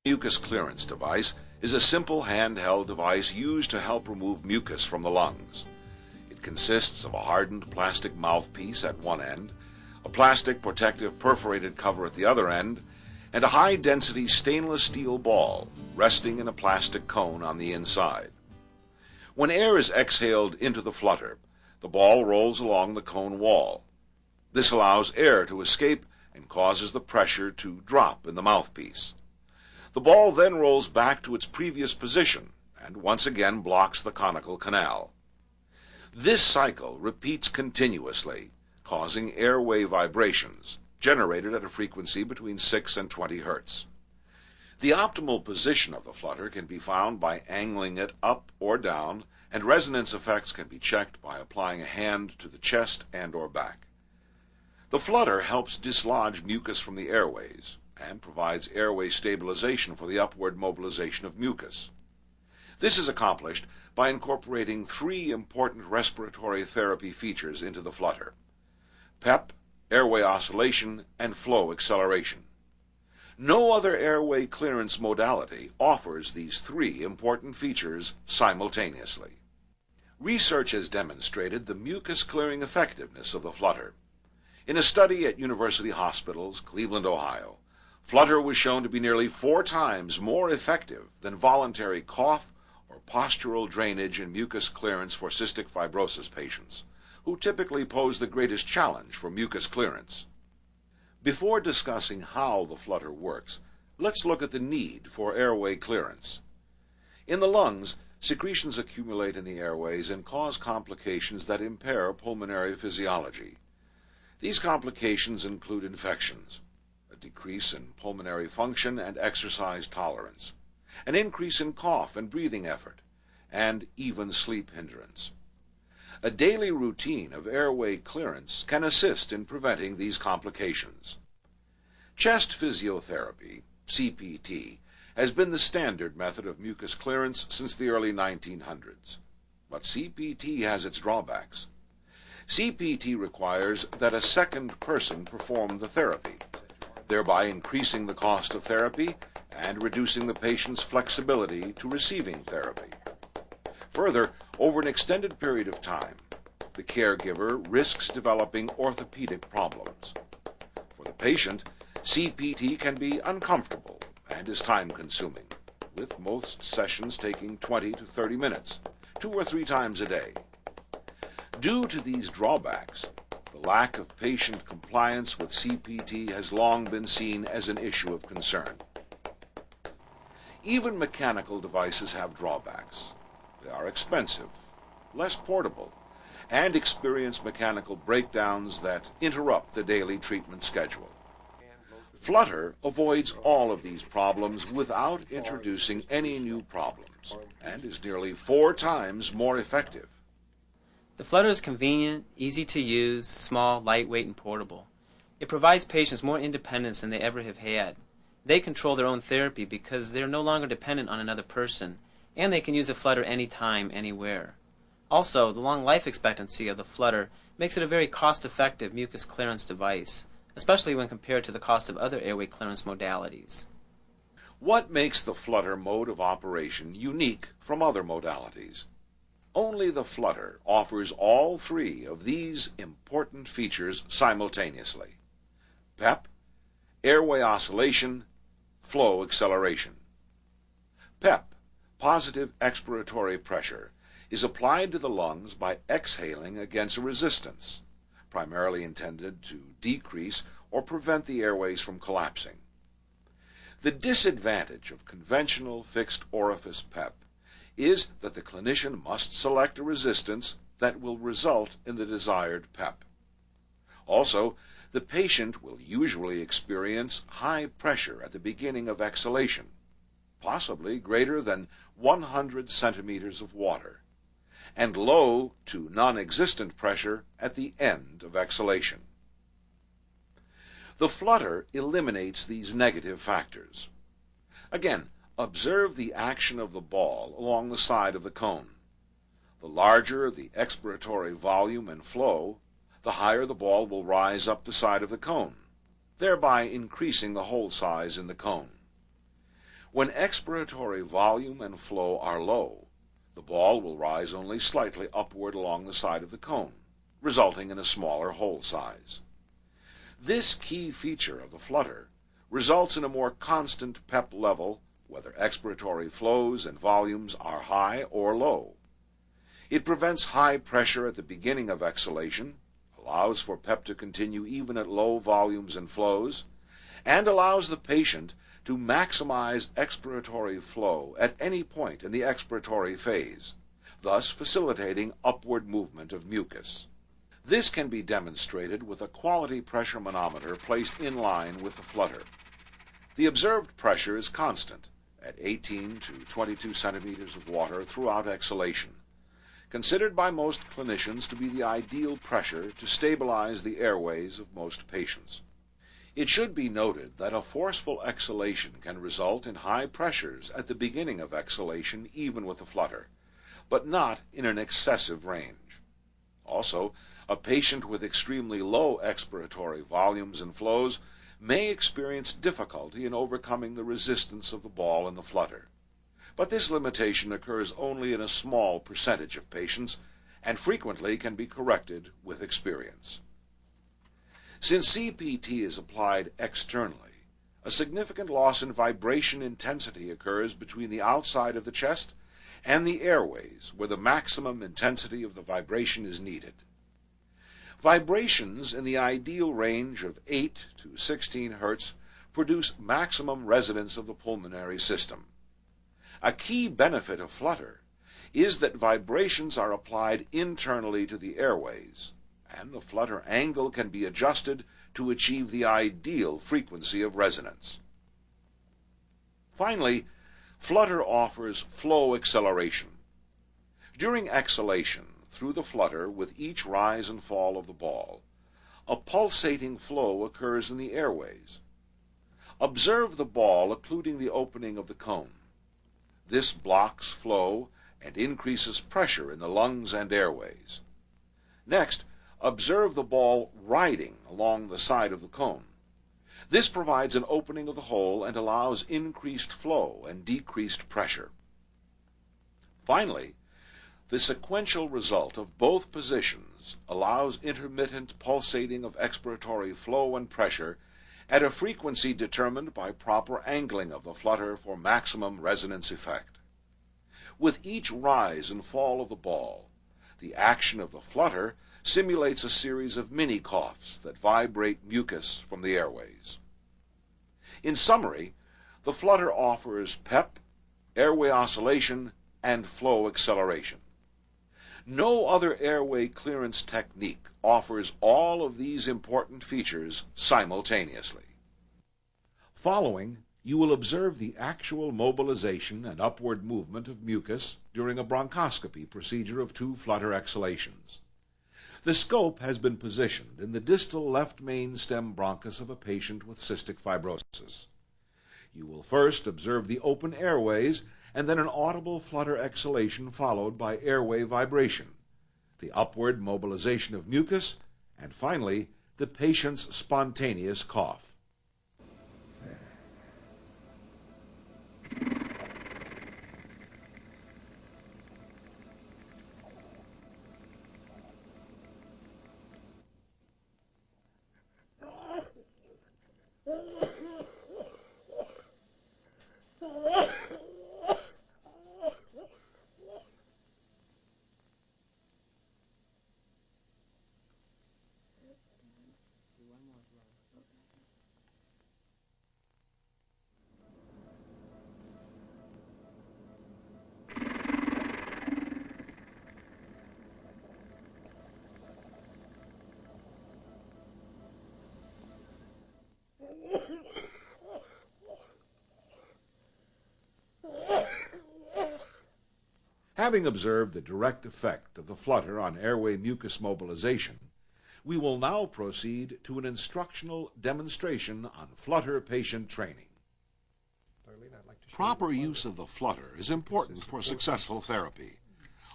Mucus clearance device is a simple handheld device used to help remove mucus from the lungs. It consists of a hardened plastic mouthpiece at one end, a plastic protective perforated cover at the other end, and a high-density stainless steel ball resting in a plastic cone on the inside. When air is exhaled into the flutter, the ball rolls along the cone wall. This allows air to escape and causes the pressure to drop in the mouthpiece. The ball then rolls back to its previous position and once again blocks the conical canal. This cycle repeats continuously, causing airway vibrations generated at a frequency between 6 and 20 Hertz. The optimal position of the flutter can be found by angling it up or down, and resonance effects can be checked by applying a hand to the chest and or back. The flutter helps dislodge mucus from the airways and provides airway stabilization for the upward mobilization of mucus. This is accomplished by incorporating 3 important respiratory therapy features into the flutter: PEP, airway oscillation, and flow acceleration. No other airway clearance modality offers these 3 important features simultaneously. Research has demonstrated the mucus clearing effectiveness of the flutter. In a study at University Hospitals, Cleveland, Ohio, Flutter was shown to be nearly 4 times more effective than voluntary cough or postural drainage and mucus clearance for cystic fibrosis patients, who typically pose the greatest challenge for mucus clearance. Before discussing how the flutter works, let's look at the need for airway clearance. In the lungs, secretions accumulate in the airways and cause complications that impair pulmonary physiology. These complications include infections, a decrease in pulmonary function and exercise tolerance, an increase in cough and breathing effort, and even sleep hindrance. A daily routine of airway clearance can assist in preventing these complications. Chest physiotherapy, CPT, has been the standard method of mucus clearance since the early 1900s. But CPT has its drawbacks. CPT requires that a second person perform the therapy, thereby increasing the cost of therapy and reducing the patient's flexibility to receiving therapy. Further, over an extended period of time, the caregiver risks developing orthopedic problems. For the patient, CPT can be uncomfortable and is time-consuming, with most sessions taking 20 to 30 minutes, 2 or 3 times a day. Due to these drawbacks, the lack of patient compliance with CPT has long been seen as an issue of concern. Even mechanical devices have drawbacks. They are expensive, less portable, and experience mechanical breakdowns that interrupt the daily treatment schedule. Flutter avoids all of these problems without introducing any new problems, and is nearly 4 times more effective. The Flutter is convenient, easy to use, small, lightweight, and portable. It provides patients more independence than they ever have had. They control their own therapy because they are no longer dependent on another person, and they can use a Flutter anytime, anywhere. Also, the long life expectancy of the Flutter makes it a very cost-effective mucus clearance device, especially when compared to the cost of other airway clearance modalities. What makes the Flutter mode of operation unique from other modalities? Only the Flutter offers all 3 of these important features simultaneously: PEP, airway oscillation, flow acceleration. PEP, positive expiratory pressure, is applied to the lungs by exhaling against a resistance, primarily intended to decrease or prevent the airways from collapsing. The disadvantage of conventional fixed orifice PEP is that the clinician must select a resistance that will result in the desired PEP. Also, the patient will usually experience high pressure at the beginning of exhalation, possibly greater than 100 centimeters of water, and low to non-existent pressure at the end of exhalation. The Flutter eliminates these negative factors. Again, observe the action of the ball along the side of the cone. The larger the expiratory volume and flow, the higher the ball will rise up the side of the cone, thereby increasing the hole size in the cone. When expiratory volume and flow are low, the ball will rise only slightly upward along the side of the cone, resulting in a smaller hole size. This key feature of the flutter results in a more constant PEP level, whether expiratory flows and volumes are high or low. It prevents high pressure at the beginning of exhalation, allows for PEP to continue even at low volumes and flows, and allows the patient to maximize expiratory flow at any point in the expiratory phase, thus facilitating upward movement of mucus. This can be demonstrated with a quality pressure manometer placed in line with the flutter. The observed pressure is constant at 18 to 22 centimeters of water throughout exhalation, considered by most clinicians to be the ideal pressure to stabilize the airways of most patients. It should be noted that a forceful exhalation can result in high pressures at the beginning of exhalation even with a flutter, but not in an excessive range. Also, a patient with extremely low expiratory volumes and flows may experience difficulty in overcoming the resistance of the ball in the flutter. But this limitation occurs only in a small percentage of patients and frequently can be corrected with experience. Since CPT is applied externally, a significant loss in vibration intensity occurs between the outside of the chest and the airways, where the maximum intensity of the vibration is needed. Vibrations in the ideal range of 8 to 16 Hertz produce maximum resonance of the pulmonary system. A key benefit of flutter is that vibrations are applied internally to the airways, and the flutter angle can be adjusted to achieve the ideal frequency of resonance. Finally, flutter offers flow acceleration. During exhalation, through the flutter with each rise and fall of the ball, a pulsating flow occurs in the airways. Observe the ball occluding the opening of the cone. This blocks flow and increases pressure in the lungs and airways. Next, observe the ball riding along the side of the cone. This provides an opening of the hole and allows increased flow and decreased pressure. Finally, the sequential result of both positions allows intermittent pulsating of expiratory flow and pressure at a frequency determined by proper angling of the flutter for maximum resonance effect. With each rise and fall of the ball, the action of the flutter simulates a series of mini-coughs that vibrate mucus from the airways. In summary, the flutter offers PEP, airway oscillation, and flow acceleration. No other airway clearance technique offers all of these important features simultaneously. Following, you will observe the actual mobilization and upward movement of mucus during a bronchoscopy procedure of 2 flutter exhalations. The scope has been positioned in the distal left main stem bronchus of a patient with cystic fibrosis. You will first observe the open airways and then an audible flutter exhalation followed by airway vibration, the upward mobilization of mucus, and finally, the patient's spontaneous cough. Having observed the direct effect of the flutter on airway mucus mobilization, we will now proceed to an instructional demonstration on flutter patient training. Proper use of the flutter is important for successful therapy.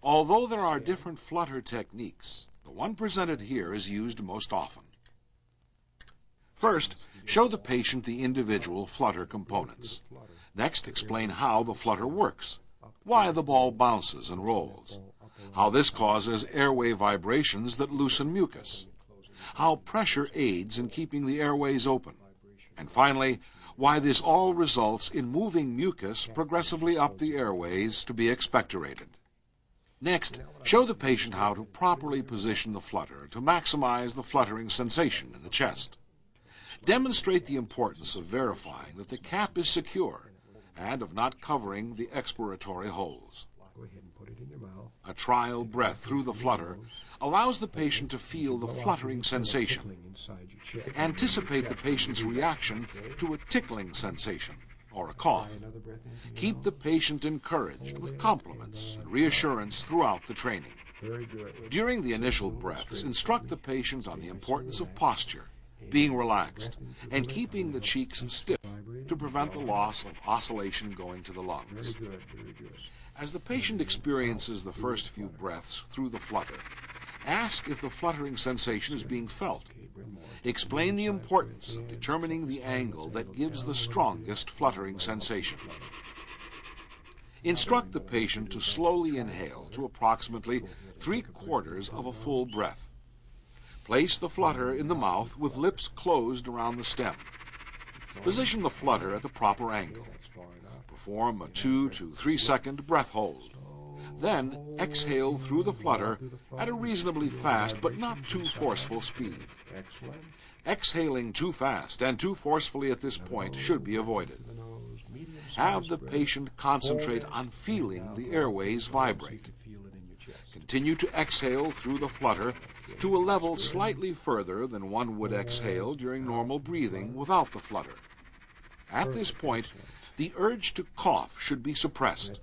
Although there are different flutter techniques, the one presented here is used most often. First, show the patient the individual flutter components. Next, explain how the flutter works, why the ball bounces and rolls, how this causes airway vibrations that loosen mucus, how pressure aids in keeping the airways open, and finally, why this all results in moving mucus progressively up the airways to be expectorated. Next, show the patient how to properly position the flutter to maximize the fluttering sensation in the chest. Demonstrate the importance of verifying that the cap is secure and of not covering the expiratory holes. A trial breath through the flutter allows the patient to feel the fluttering sensation. Anticipate the patient's reaction to a tickling sensation or a cough. Keep the patient encouraged with compliments and reassurance throughout the training. During the initial breaths, instruct the patient on the importance of posture, being relaxed, and keeping the cheeks stiff to prevent the loss of oscillation going to the lungs. As the patient experiences the first few breaths through the flutter, ask if the fluttering sensation is being felt. Explain the importance of determining the angle that gives the strongest fluttering sensation. Instruct the patient to slowly inhale to approximately 3/4 of a full breath. Place the flutter in the mouth with lips closed around the stem. Position the flutter at the proper angle. Perform a 2 to 3 second breath hold. Then exhale through the flutter at a reasonably fast but not too forceful speed. Exhaling too fast and too forcefully at this point should be avoided. Have the patient concentrate on feeling the airways vibrate. Continue to exhale through the flutter to a level slightly further than one would exhale during normal breathing without the flutter. At this point, the urge to cough should be suppressed.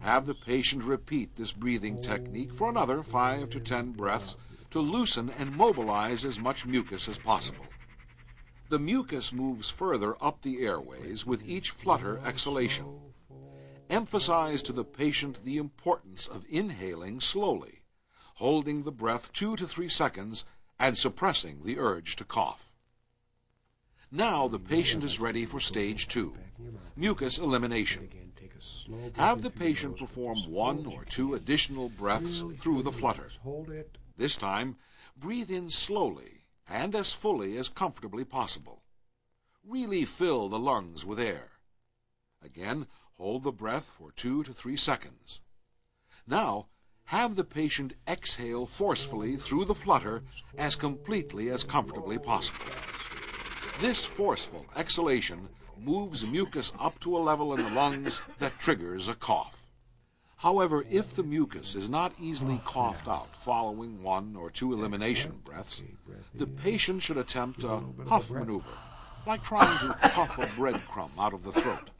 Have the patient repeat this breathing technique for another 5 to 10 breaths to loosen and mobilize as much mucus as possible. The mucus moves further up the airways with each flutter exhalation. Emphasize to the patient the importance of inhaling slowly, holding the breath 2 to 3 seconds, and suppressing the urge to cough. Now the patient is ready for stage 2, mucus elimination. Have the patient perform 1 or 2 additional breaths through the flutter. This time, breathe in slowly and as fully as comfortably possible. Really fill the lungs with air. Again, hold the breath for 2 to 3 seconds. Now, have the patient exhale forcefully through the flutter as completely as comfortably possible. This forceful exhalation moves mucus up to a level in the lungs that triggers a cough. However, if the mucus is not easily coughed out following 1 or 2 elimination breaths, the patient should attempt a huff maneuver, like trying to puff a breadcrumb out of the throat.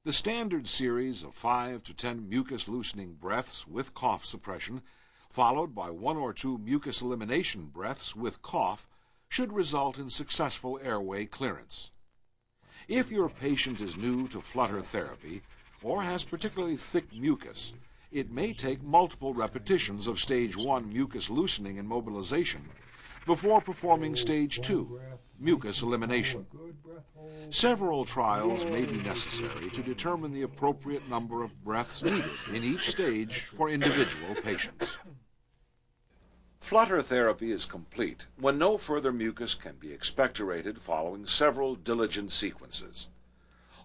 The standard series of 5 to 10 mucus-loosening breaths with cough suppression, followed by 1 or 2 mucus elimination breaths with cough, should result in successful airway clearance. If your patient is new to flutter therapy or has particularly thick mucus, it may take multiple repetitions of stage 1 mucus loosening and mobilization before performing stage 2, mucus elimination. Several trials may be necessary to determine the appropriate number of breaths needed in each stage for individual patients. Flutter therapy is complete when no further mucus can be expectorated following several diligent sequences.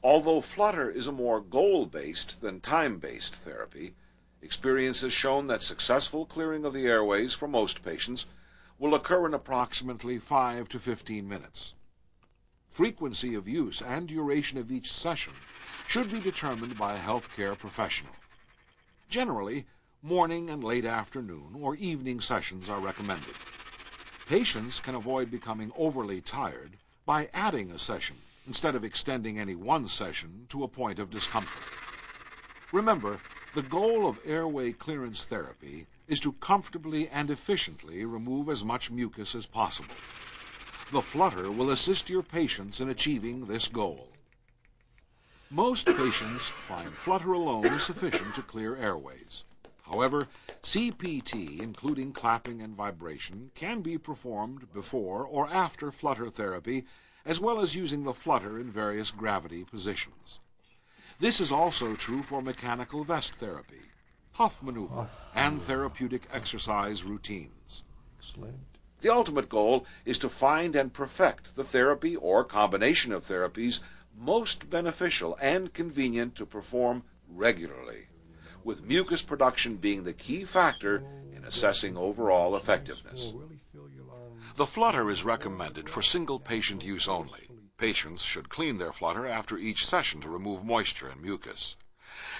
Although flutter is a more goal-based than time-based therapy, experience has shown that successful clearing of the airways for most patients will occur in approximately 5 to 15 minutes. Frequency of use and duration of each session should be determined by a healthcare professional. Generally, morning and late afternoon or evening sessions are recommended. Patients can avoid becoming overly tired by adding a session instead of extending any one session to a point of discomfort. Remember, the goal of airway clearance therapy is to comfortably and efficiently remove as much mucus as possible. The flutter will assist your patients in achieving this goal. Most patients find flutter alone sufficient to clear airways. However, CPT, including clapping and vibration, can be performed before or after flutter therapy as well as using the flutter in various gravity positions. This is also true for mechanical vest therapy, Huff maneuver, and therapeutic exercise routines. Excellent. The ultimate goal is to find and perfect the therapy or combination of therapies most beneficial and convenient to perform regularly, with mucus production being the key factor in assessing overall effectiveness. The flutter is recommended for single patient use only. Patients should clean their flutter after each session to remove moisture and mucus.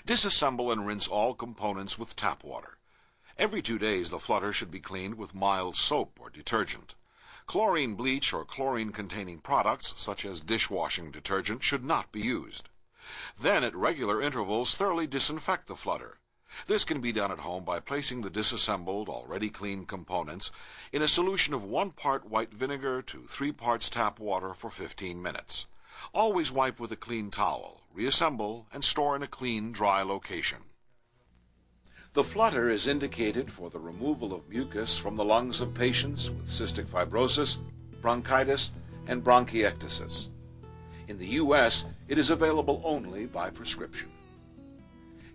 Disassemble and rinse all components with tap water. Every 2 days the flutter should be cleaned with mild soap or detergent. Chlorine bleach or chlorine-containing products, such as dishwashing detergent, should not be used. Then, at regular intervals, thoroughly disinfect the flutter. This can be done at home by placing the disassembled, already cleaned components in a solution of 1 part white vinegar to 3 parts tap water for 15 minutes. Always wipe with a clean towel, reassemble, and store in a clean, dry location. The flutter is indicated for the removal of mucus from the lungs of patients with cystic fibrosis, bronchitis, and bronchiectasis. In the U.S., it is available only by prescription.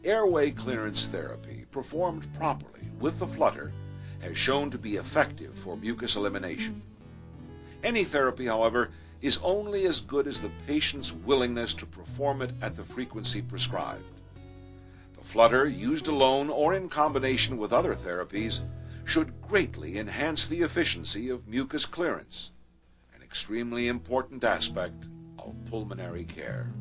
Airway clearance therapy, performed properly with the flutter, has shown to be effective for mucus elimination. Any therapy, however, is only as good as the patient's willingness to perform it at the frequency prescribed. The flutter, used alone or in combination with other therapies, should greatly enhance the efficiency of mucus clearance, an extremely important aspect of pulmonary care.